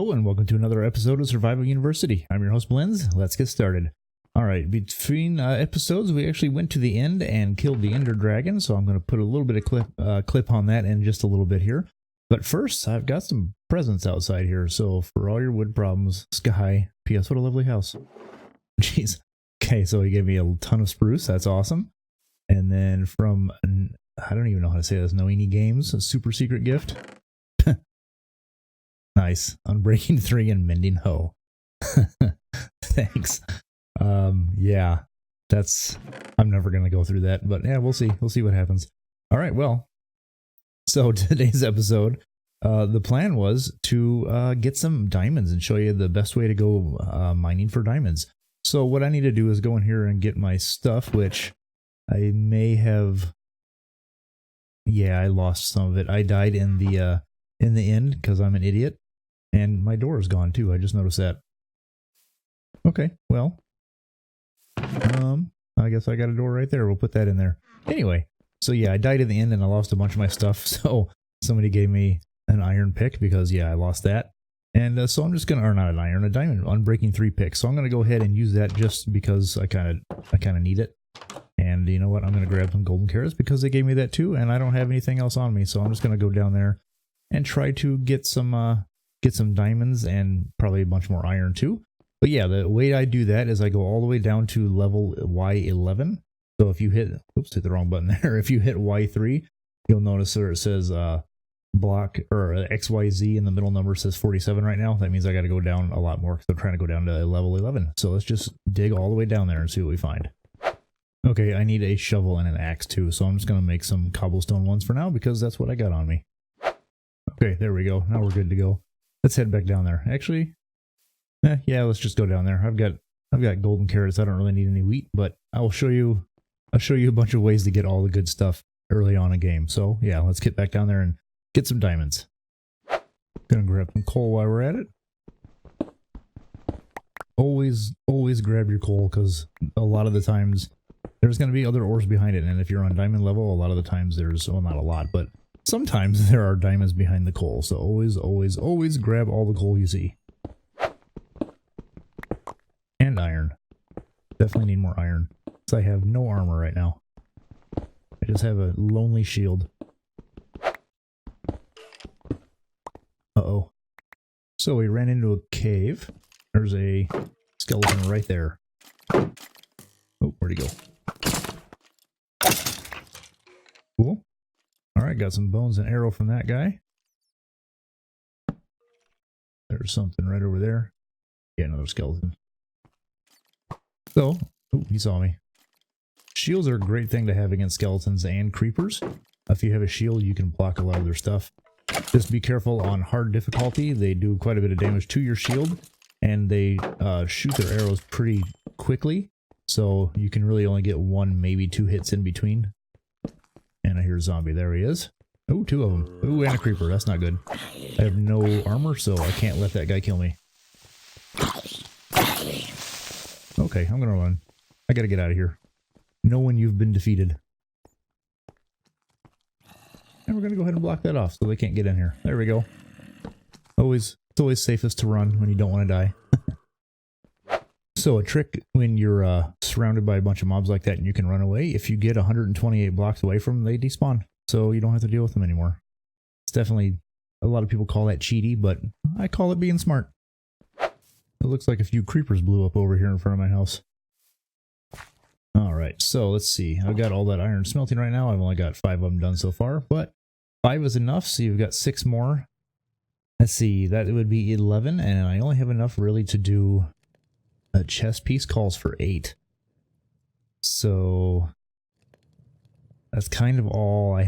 Hello and welcome to another episode of Survival University. I'm your host Blends. Let's get started. Alright, between episodes we actually went to the end and killed the Ender Dragon, so I'm going to put a little bit of clip on that in just a little bit here. But first, I've got some presents outside here, so for all your wood problems, Sky, P.S. what a lovely house. Jeez. Okay, so he gave me a ton of spruce, that's awesome. And then from, I don't even know how to say this, Noini Games, a super secret gift. Nice. Unbreaking 3 and Mending Hoe. Thanks. Yeah, I'm never going to go through that, but yeah, we'll see. We'll see what happens. All right, well, so today's episode, the plan was to get some diamonds and show you the best way to go mining for diamonds. So what I need to do is go in here and get my stuff, which I may have, yeah, I lost some of it. I died in the end because I'm an idiot. And my door is gone too. I just noticed that. Okay, well, I guess I got a door right there. We'll put that in there. Anyway, so yeah, I died in the end and I lost a bunch of my stuff. So somebody gave me an iron pick because yeah, I lost that. And so I'm just gonna, or not an iron, a diamond Unbreaking 3 pick. So I'm gonna go ahead and use that just because I kind of need it. And you know what? I'm gonna grab some golden carrots because they gave me that too, and I don't have anything else on me. So I'm just gonna go down there and try to get some diamonds and probably a bunch more iron too. But yeah, the way I do that is I go all the way down to level Y11. So if you hit, oops, hit the wrong button there. If you hit Y3, you'll notice where it says block or XYZ in the middle number says 47 right now. That means I got to go down a lot more because I'm trying to go down to level 11. So let's just dig all the way down there and see what we find. Okay, I need a shovel and an axe too. So I'm just going to make some cobblestone ones for now because that's what I got on me. Okay, there we go. Now we're good to go. Let's head back down there. Actually, yeah, let's just go down there. I've got golden carrots. I don't really need any wheat, but I'll show you a bunch of ways to get all the good stuff early on in game. So yeah, let's get back down there and get some diamonds. Gonna grab some coal while we're at it. Always grab your coal because a lot of the times there's gonna be other ores behind it, and if you're on diamond level, a lot of the times there's, well, not a lot, but sometimes there are diamonds behind the coal, so always grab all the coal you see. And iron. Definitely need more iron, because I have no armor right now. I just have a lonely shield. Uh-oh. So we ran into a cave. There's a skeleton right there. Oh, where'd he go? Cool. Alright, got some bones and arrow from that guy. There's something right over there. Yeah, another skeleton. So, oh, he saw me. Shields are a great thing to have against skeletons and creepers. If you have a shield, you can block a lot of their stuff. Just be careful on hard difficulty. They do quite a bit of damage to your shield, and they shoot their arrows pretty quickly. So you can really only get 1, maybe 2 hits in between. And I hear a zombie. There he is. Oh, 2 of them. Ooh, and a creeper. That's not good. I have no armor, so I can't let that guy kill me. Okay, I'm gonna run. I gotta get out of here. Know when you've been defeated. And we're gonna go ahead and block that off so they can't get in here. There we go. It's always safest to run when you don't want to die. So a trick when you're surrounded by a bunch of mobs like that and you can run away, if you get 128 blocks away from them, they despawn. So you don't have to deal with them anymore. It's definitely, a lot of people call that cheaty, but I call it being smart. It looks like a few creepers blew up over here in front of my house. Alright, so let's see. I've got all that iron smelting right now. I've only got 5 of them done so far, but 5 is enough, so you've got 6 more. Let's see, that would be 11, and I only have enough really to do... A chest piece calls for 8. So that's kind of all I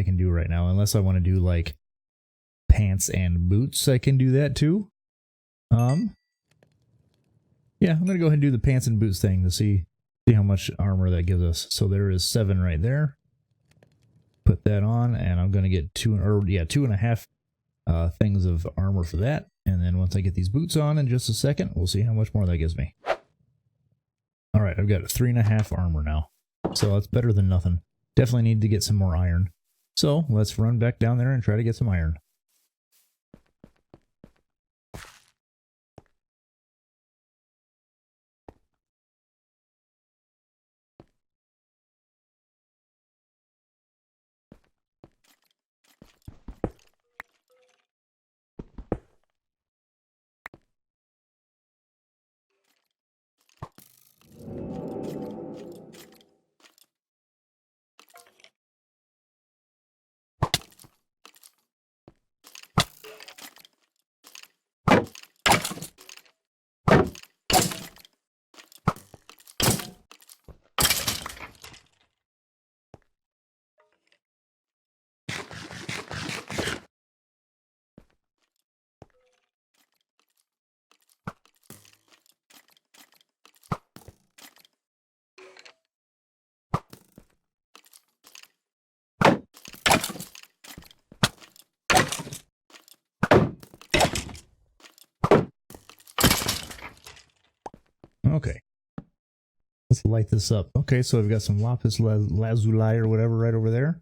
can do right now, unless I want to do like pants and boots. I can do that too. Yeah, I'm gonna go ahead and do the pants and boots thing to see how much armor that gives us. So there is 7 right there. Put that on, and I'm gonna get 2.5 things of armor for that. And then once I get these boots on in just a second, we'll see how much more that gives me. Alright, I've got 3.5 armor now. So that's better than nothing. Definitely need to get some more iron. So let's run back down there and try to get some iron. Okay. Let's light this up. Okay, so I've got some lapis lazuli or whatever right over there.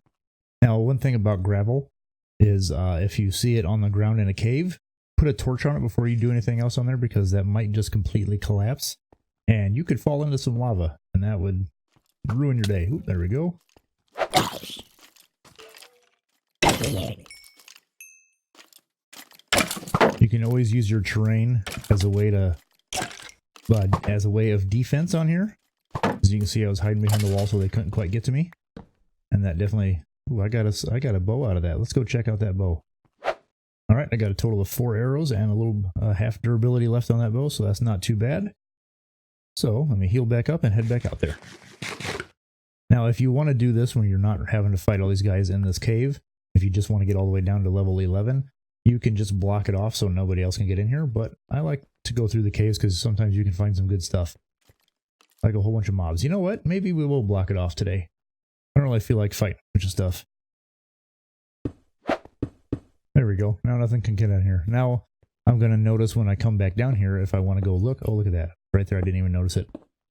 Now, one thing about gravel is if you see it on the ground in a cave, put a torch on it before you do anything else on there, because that might just completely collapse. And you could fall into some lava, and that would ruin your day. Oop, there we go. You can always use your terrain as a way to, as a way of defense on here. As you can see, I was hiding behind the wall so they couldn't quite get to me. And that definitely... Ooh, I got a bow out of that. Let's go check out that bow. Alright, I got a total of 4 arrows and a little half durability left on that bow, so that's not too bad. So, let me heal back up and head back out there. Now, if you want to do this when you're not having to fight all these guys in this cave, if you just want to get all the way down to level 11, you can just block it off so nobody else can get in here, but I like to go through the caves because sometimes you can find some good stuff. Like a whole bunch of mobs. You know what? Maybe we will block it off today. I don't really feel like fighting a bunch of stuff. There we go. Now nothing can get in here. Now I'm going to notice when I come back down here if I want to go look. Oh, look at that. Right there. I didn't even notice it.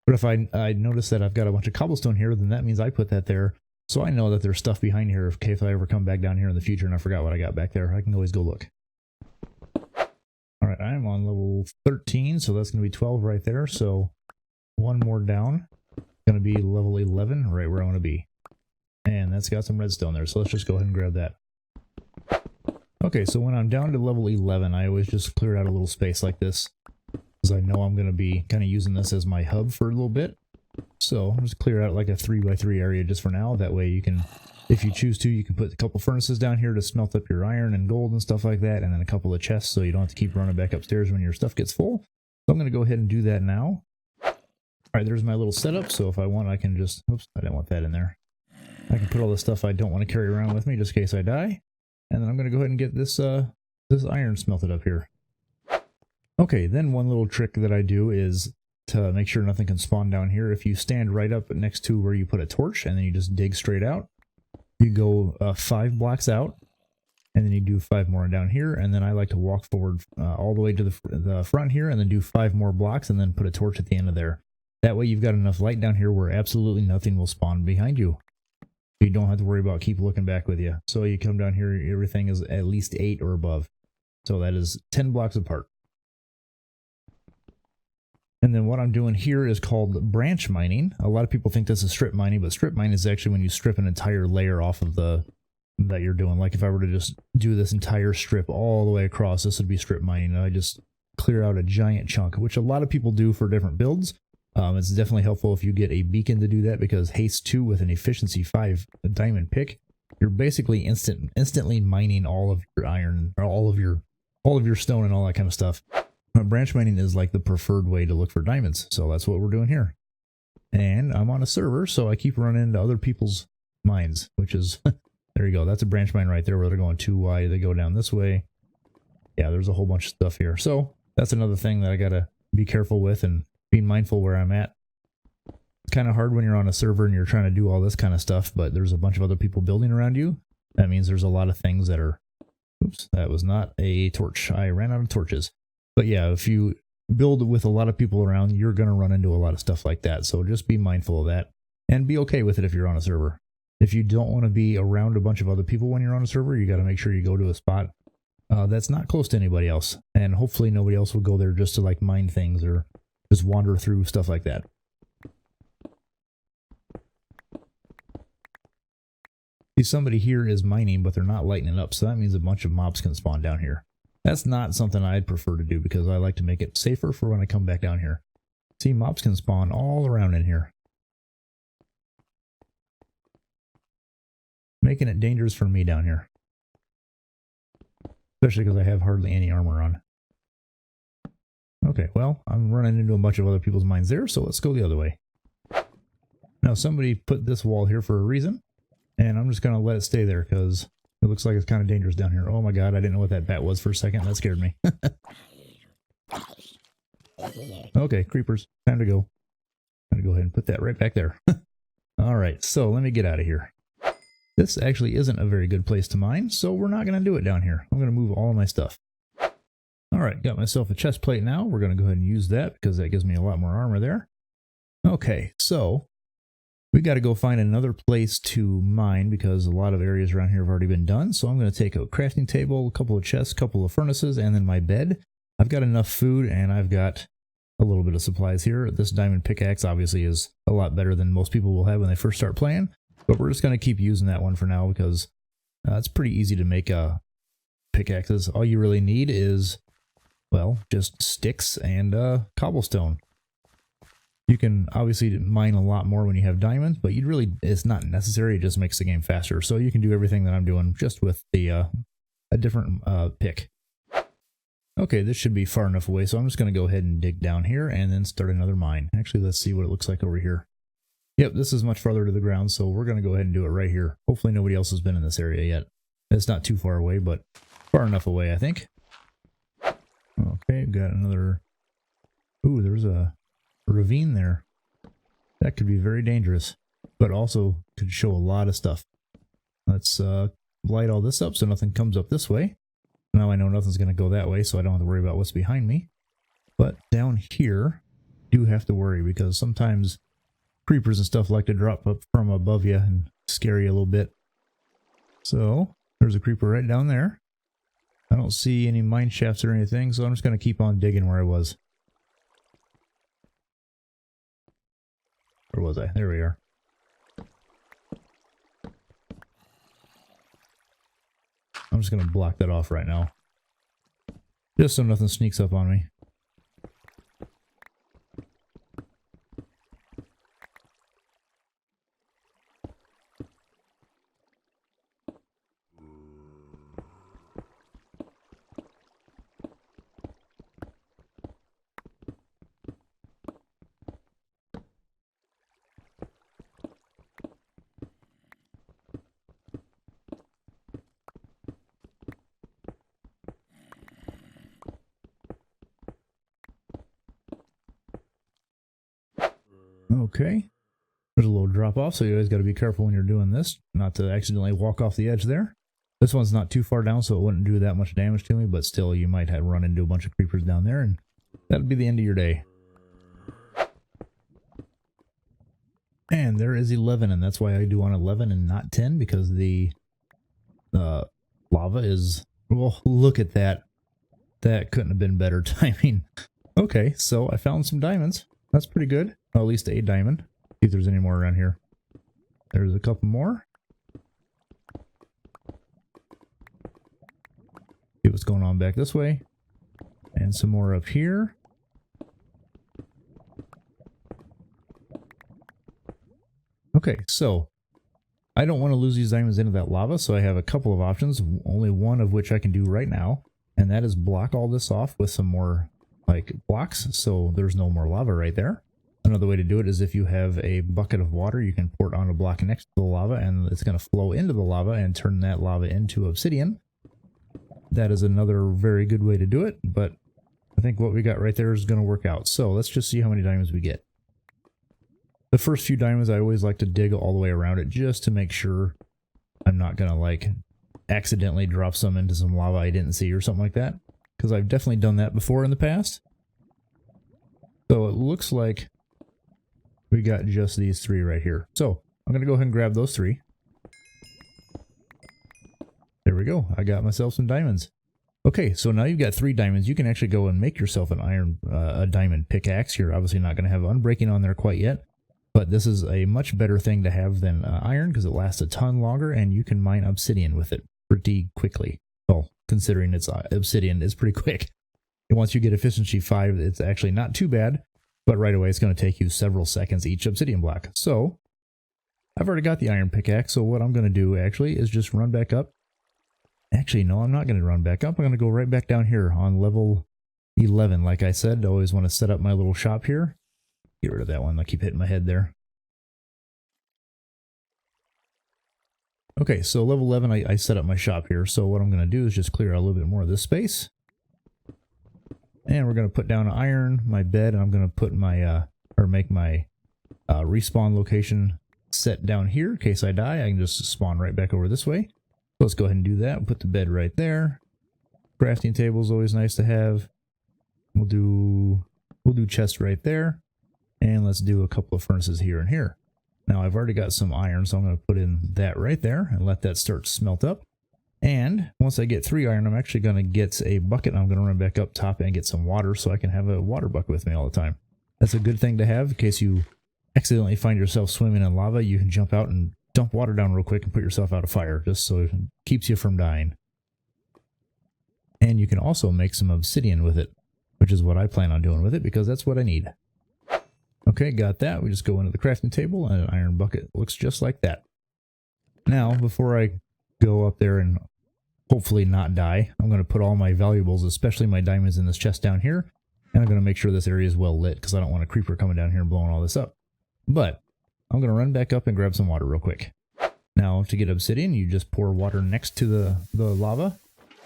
But if I notice that I've got a bunch of cobblestone here, then that means I put that there. So I know that there's stuff behind here. If I ever come back down here in the future and I forgot what I got back there, I can always go look. Alright, I'm on level 13, so that's going to be 12 right there. So one more down. Going to be level 11, right where I want to be. And that's got some redstone there, so let's just go ahead and grab that. Okay, so when I'm down to level 11, I always just clear out a little space like this, because I know I'm going to be kind of using this as my hub for a little bit. So I'll just clear out like a 3x3 area just for now. That way you can, if you choose to, you can put a couple furnaces down here to smelt up your iron and gold and stuff like that, and then a couple of chests so you don't have to keep running back upstairs when your stuff gets full. So I'm going to go ahead and do that now. Alright, there's my little setup, so if I want I can just, oops, I didn't want that in there. I can put all the stuff I don't want to carry around with me just in case I die. And then I'm going to go ahead and get this this iron smelted up here. Okay, then one little trick that I do is to make sure nothing can spawn down here. If you stand right up next to where you put a torch and then you just dig straight out, you go 5 blocks out, and then you do 5 more down here, and then I like to walk forward all the way to the front here and then do 5 more blocks and then put a torch at the end of there. That way you've got enough light down here where absolutely nothing will spawn behind you. You don't have to worry about keep looking back with you. So you come down here, everything is at least 8 or above. So that is 10 blocks apart. And then what I'm doing here is called branch mining. A lot of people think this is strip mining, but strip mining is actually when you strip an entire layer off of that you're doing. Like if I were to just do this entire strip all the way across, this would be strip mining. And I just clear out a giant chunk, which a lot of people do for different builds. It's definitely helpful if you get a beacon to do that, because haste 2 with an efficiency 5 diamond pick, you're basically instantly mining all of your iron, or all of your stone and all that kind of stuff. Branch mining is like the preferred way to look for diamonds, so that's what we're doing here. And I'm on a server, so I keep running into other people's mines, which is there you go. That's a branch mine right there where they're going too wide. They go down this way. Yeah, there's a whole bunch of stuff here. So that's another thing that I gotta be careful with and being mindful where I'm at. It's kind of hard when you're on a server and you're trying to do all this kind of stuff, but there's a bunch of other people building around you. That means there's a lot of things that are... Oops, that was not a torch. I ran out of torches. But yeah, if you build with a lot of people around, you're going to run into a lot of stuff like that. So just be mindful of that and be okay with it if you're on a server. If you don't want to be around a bunch of other people when you're on a server, you got to make sure you go to a spot that's not close to anybody else. And hopefully nobody else will go there just to like mine things or just wander through stuff like that. See, somebody here is mining, but they're not lighting it up, so that means a bunch of mobs can spawn down here. That's not something I'd prefer to do because I like to make it safer for when I come back down here. See, mobs can spawn all around in here, making it dangerous for me down here. Especially because I have hardly any armor on. Okay, well, I'm running into a bunch of other people's mines there, so let's go the other way. Now, somebody put this wall here for a reason, and I'm just going to let it stay there because it looks like it's kind of dangerous down here. Oh my god, I didn't know what that bat was for a second. That scared me. Okay, creepers. Time to go. I'm going to go ahead and put that right back there. Alright, so let me get out of here. This actually isn't a very good place to mine, so we're not going to do it down here. I'm going to move all of my stuff. Alright, got myself a chest plate now. We're going to go ahead and use that because that gives me a lot more armor there. Okay, so we got to go find another place to mine because a lot of areas around here have already been done. So I'm going to take a crafting table, a couple of chests, a couple of furnaces, and then my bed. I've got enough food and I've got a little bit of supplies here. This diamond pickaxe obviously is a lot better than most people will have when they first start playing, but we're just going to keep using that one for now because it's pretty easy to make pickaxes. All you really need is, well, just sticks and cobblestone. You can obviously mine a lot more when you have diamonds, but it's not necessary. It just makes the game faster. So you can do everything that I'm doing just with the a different pick. Okay, this should be far enough away, so I'm just going to go ahead and dig down here and then start another mine. Actually, let's see what it looks like over here. Yep, this is much farther to the ground, so we're going to go ahead and do it right here. Hopefully nobody else has been in this area yet. It's not too far away, but far enough away, I think. Okay, we've got another... Ooh, there's a ravine there. That could be very dangerous, but also could show a lot of stuff. Let's light all this up so nothing comes up this way. Now I know nothing's going to go that way, so I don't have to worry about what's behind me. But down here, you do have to worry because sometimes creepers and stuff like to drop up from above you and scare you a little bit. So there's a creeper right down there. I don't see any mine shafts or anything, so I'm just going to keep on digging where I was. Where was I? There we are. I'm just going to block that off right now. Just so nothing sneaks up on me. Okay, there's a little drop off, so you guys got to be careful when you're doing this, not to accidentally walk off the edge there. This one's not too far down, so it wouldn't do that much damage to me, but still you might have run into a bunch of creepers down there, and that'll be the end of your day. And there is 11, and that's why I do on 11 and not 10, because the lava is... Well, look at that. That couldn't have been better timing. Okay, so I found some diamonds. That's pretty good. Well, at least a diamond. See if there's any more around here. There's a couple more. See what's going on back this way. And some more up here. Okay, so I don't want to lose these diamonds into that lava, so I have a couple of options, only one of which I can do right now, and that is block all this off with some more like blocks, so there's no more lava right there. Another way to do it is if you have a bucket of water, you can pour it on a block next to the lava, and it's going to flow into the lava and turn that lava into obsidian. That is another very good way to do it, but I think what we got right there is going to work out. So let's just see how many diamonds we get. The first few diamonds, I always like to dig all the way around it just to make sure I'm not going to like accidentally drop some into some lava I didn't see or something like that, because I've definitely done that before in the past. So it looks like we got just these three right here. So I'm going to go ahead and grab those three. There we go. I got myself some diamonds. Okay, so now you've got 3 diamonds. You can actually go and make yourself an a diamond pickaxe. You're obviously not going to have unbreaking on there quite yet, but this is a much better thing to have than iron because it lasts a ton longer and you can mine obsidian with it pretty quickly. Well, considering it's obsidian, it's pretty quick. And once you get efficiency 5, it's actually not too bad, but right away it's going to take you several seconds each obsidian block. So I've already got the iron pickaxe, so what I'm going to do actually is just run back up. Actually, no, I'm not going to run back up. I'm going to go right back down here on level 11. Like I said, I always want to set up my little shop here. Get rid of that one. I keep hitting my head there. Okay, so level 11, I set up my shop here. So what I'm going to do is just clear out a little bit more of this space. And we're going to put down iron, my bed, and I'm going to put my, make my respawn location set down here. In case I die, I can just spawn right back over this way. Let's go ahead and do that. Put the bed right there. Crafting table is always nice to have. We'll do chest right there. And let's do a couple of furnaces here and here. Now I've already got some iron, so I'm going to put in that right there and let that start to smelt up. And once I get 3 iron, I'm actually going to get a bucket and I'm going to run back up top and get some water so I can have a water bucket with me all the time. That's a good thing to have in case you accidentally find yourself swimming in lava. You can jump out and dump water down real quick and put yourself out of fire just so it keeps you from dying. And you can also make some obsidian with it, which is what I plan on doing with it because that's what I need. Okay, got that. We just go into the crafting table and an iron bucket looks just like that. Now, before I go up there and hopefully not die, I'm going to put all my valuables, especially my diamonds, in this chest down here. And I'm going to make sure this area is well lit because I don't want a creeper coming down here and blowing all this up. But I'm going to run back up and grab some water real quick. Now, to get obsidian, you just pour water next to the lava.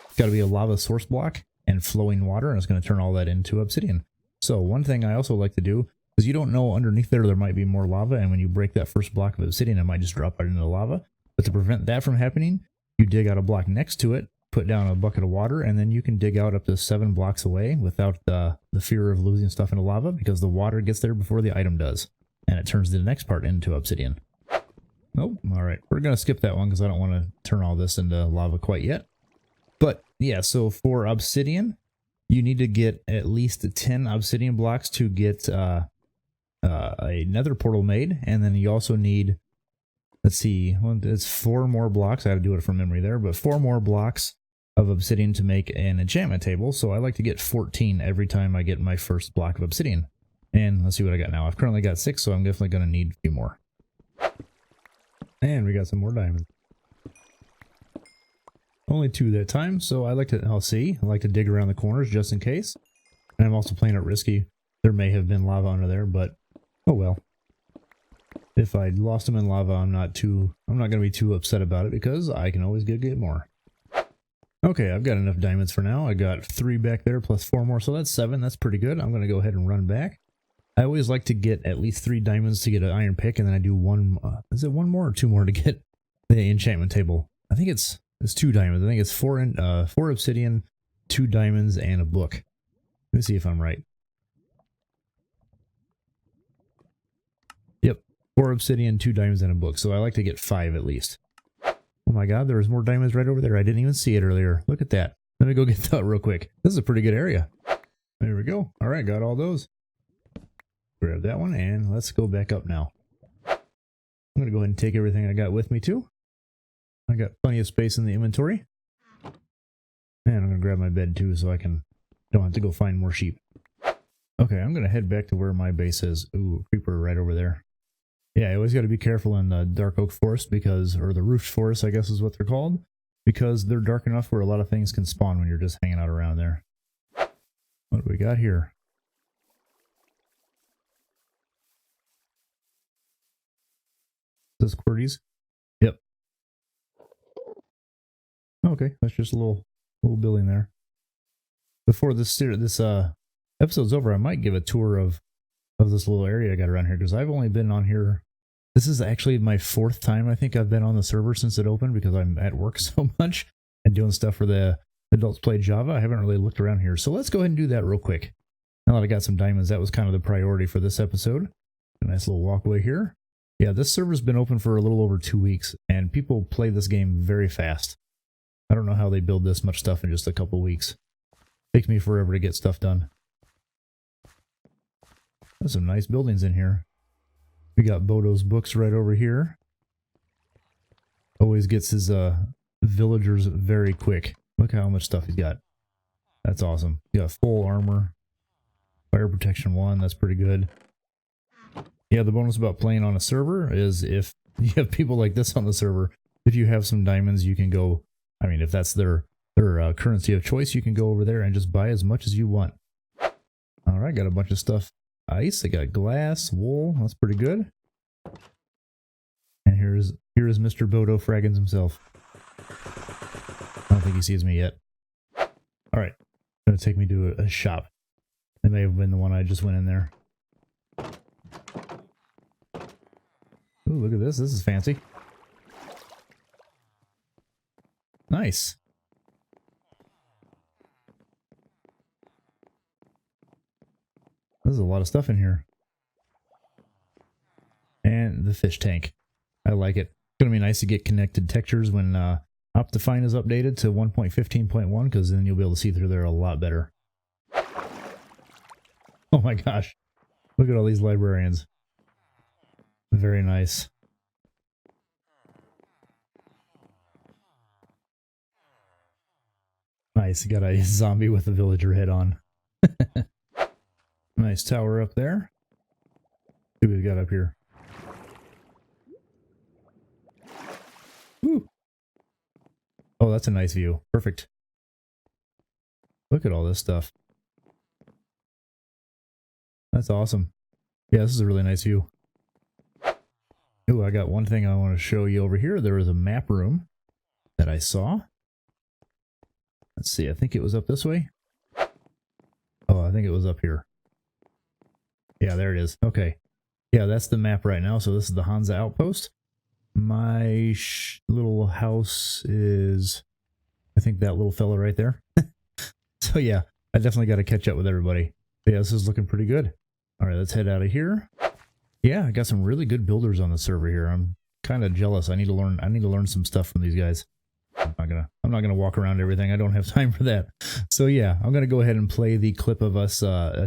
It's got to be a lava source block and flowing water, and it's going to turn all that into obsidian. So one thing I also like to do is you don't know underneath there might be more lava, and when you break that first block of obsidian, it might just drop right into the lava. But to prevent that from happening, you dig out a block next to it, put down a bucket of water, and then you can dig out up to 7 blocks away without the fear of losing stuff into lava because the water gets there before the item does, and it turns the next part into obsidian. Oh, all right. We're going to skip that one because I don't want to turn all this into lava quite yet. But yeah, so for obsidian, you need to get at least 10 obsidian blocks to get a nether portal made, and then you also need, let's see, well, it's 4 more blocks. I had to do it from memory there, but 4 more blocks of obsidian to make an enchantment table. So I like to get 14 every time I get my first block of obsidian. And let's see what I got now. I've currently got 6, so I'm definitely going to need a few more. And we got some more diamonds. Only 2 that time, so I like to, I like to dig around the corners just in case. And I'm also playing it risky. There may have been lava under there, but oh well. If I lost them in lava, I'm not going to be too upset about it because I can always get more. Okay, I've got enough diamonds for now. I got 3 back there plus 4 more, so that's 7. That's pretty good. I'm going to go ahead and run back. I always like to get at least 3 diamonds to get an iron pick, and then I do is it 1 more or 2 more to get the enchantment table? I think it's 2 diamonds. I think it's 4 obsidian, 2 diamonds, and a book. Let me see if I'm right. Yep, 4 obsidian, 2 diamonds, and a book. So I like to get 5 at least. Oh my god, there was more diamonds right over there. I didn't even see it earlier. Look at that. Let me go get that real quick. This is a pretty good area. There we go. All right, got all those. Grab that one, and let's go back up now. I'm going to go ahead and take everything I got with me too. I got plenty of space in the inventory. And I'm going to grab my bed too so I don't have to go find more sheep. Okay, I'm going to head back to where my base is. Ooh, creeper right over there. Yeah, you always got to be careful in the dark oak forest or the roofed forest, I guess is what they're called, because they're dark enough where a lot of things can spawn when you're just hanging out around there. What do we got here? Is this QWERTY's? Yep. Okay, that's just a little building there. Before this episode's over, I might give a tour of this little area I got around here, because I've only been on here. This is actually my 4th time I think I've been on the server since it opened, because I'm at work so much and doing stuff for the Adults Play Java. I haven't really looked around here, so let's go ahead and do that real quick. Now that I got some diamonds, that was kind of the priority for this episode. A nice little walkway here. Yeah, this server's been open for a little over 2 weeks, and people play this game very fast. I don't know how they build this much stuff in just a couple weeks. Takes me forever to get stuff done. There's some nice buildings in here. We got Bodo's books right over here. Always gets his villagers very quick. Look how much stuff he's got. That's awesome. He got full armor. Fire protection 1, that's pretty good. Yeah, the bonus about playing on a server is if you have people like this on the server, if you have some diamonds, you can go, I mean, if that's their currency of choice, you can go over there and just buy as much as you want. Alright, got a bunch of stuff. Ice, I got glass, wool, that's pretty good. And here is Mr. Bodo Fraggins himself. I don't think he sees me yet. Alright, gonna take me to a shop. It may have been the one I just went in there. Ooh, look at this. This is fancy. Nice. There's a lot of stuff in here. And the fish tank. I like it. It's going to be nice to get connected textures when Optifine is updated to 1.15.1, because then you'll be able to see through there a lot better. Oh my gosh. Look at all these librarians. Very nice. Nice. Got a zombie with a villager head on. Nice tower up there. See what we got up here. Woo. Oh, that's a nice view. Perfect. Look at all this stuff. That's awesome. Yeah, this is a really nice view. Ooh, I got one thing I want to show you over here. There was a map room that I saw. Let's see, I think it was up this way. Oh, I think it was up here. Yeah, there it is. Okay. Yeah, that's the map right now. So this is the Hansa outpost. My little house is, I think, that little fella right there. So yeah, I definitely got to catch up with everybody. But yeah, this is looking pretty good. All right, let's head out of here. Yeah, I got some really good builders on the server here. I'm kind of jealous. I need to learn some stuff from these guys. I'm not gonna walk around everything. I don't have time for that. So yeah, I'm gonna go ahead and play the clip of us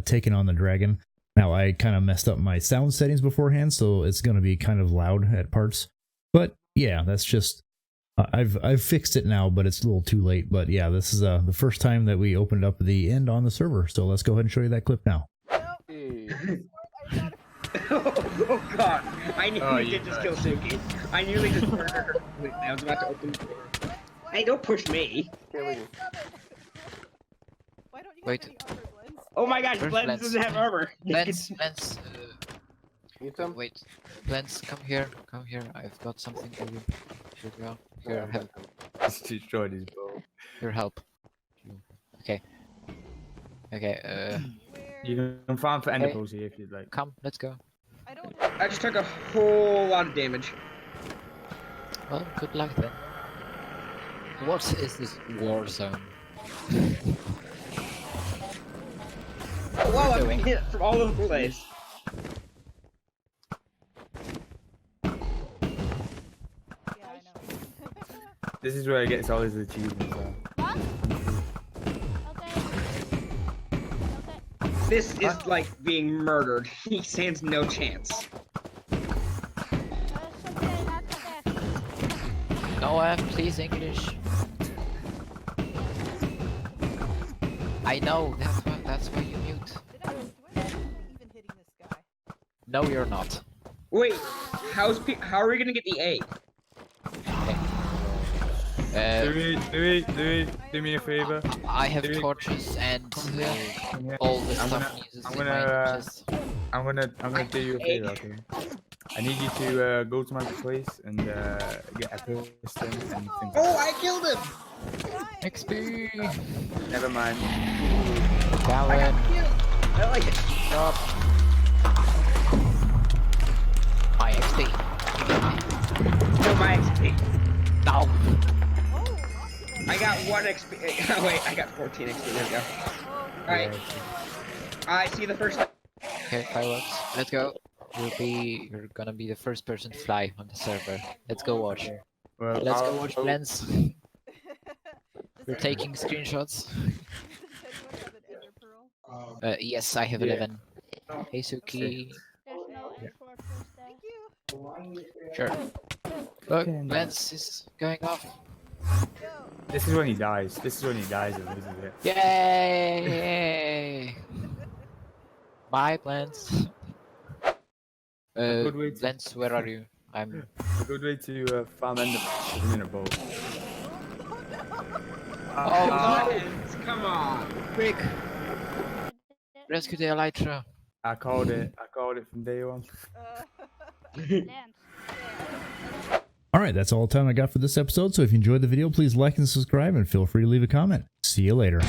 taking on the dragon. Now I kind of messed up my sound settings beforehand, so it's gonna be kind of loud at parts. But yeah, that's just I've fixed it now, but it's a little too late. But yeah, this is the first time that we opened up the end on the server. So let's go ahead and show you that clip now. Oh god, I nearly did just kill Suki. I nearly just murdered her. I was about to open the door. Hey, don't push me. Why don't you Wait. have any armor, Blends? Oh my gosh, Where's Blends Blends? doesn't have armor. Blends, Ethan? wait. Blends, come here. I've got something for you. Here you go. Here, have He's destroyed his bow. your help. Okay. Okay, Where? You can farm for ender Okay. pearls here if you'd like. come, let's go. I don't have I just took a whole lot of damage. Well, good luck then. What is this war zone? Whoa, I'm doing? being hit from all over the place. yeah, I know. This is where he gets all his achievements. This is like being murdered. He stands no chance. Noah, please English. I know, that's why you mute. Do I even hitting this guy? No, you're not. Wait, how are we gonna get the A? Do me a favor. I have Louis. torches and all the I'm stuff gonna- uses I'm in gonna, my chest. I'm gonna do you a favor, okay? I need you to go to my place and get a piston and things. Oh, I killed him! XP! Never mind. I Gallon, got killed! I like it. drop. My XP. No, my XP. No! I got 1 XP. Oh, wait, I got 14 XP. There we go. Alright. I see the first. Okay, fireworks. Let's go. You're gonna be the first person to fly on the server. Let's go watch. Well, Let's go I'll- watch I'll- Blends. We're taking screenshots. Yes, I have Yeah. 11. Hey Suki. Thank you. Sure. Look, Okay, Blends is going off. Go. This is when he dies. This is when he dies and loses it. Yay! Bye, Blends. good way to- Blends, where are you? I'm. A good way to farm ender pearls in a bow. Oh, no. Blends, come on! Quick! Rescue the Elytra. I called it. I called it from day one. Alright, that's all the time I got for this episode, so if you enjoyed the video, please like and subscribe, and feel free to leave a comment. See you later.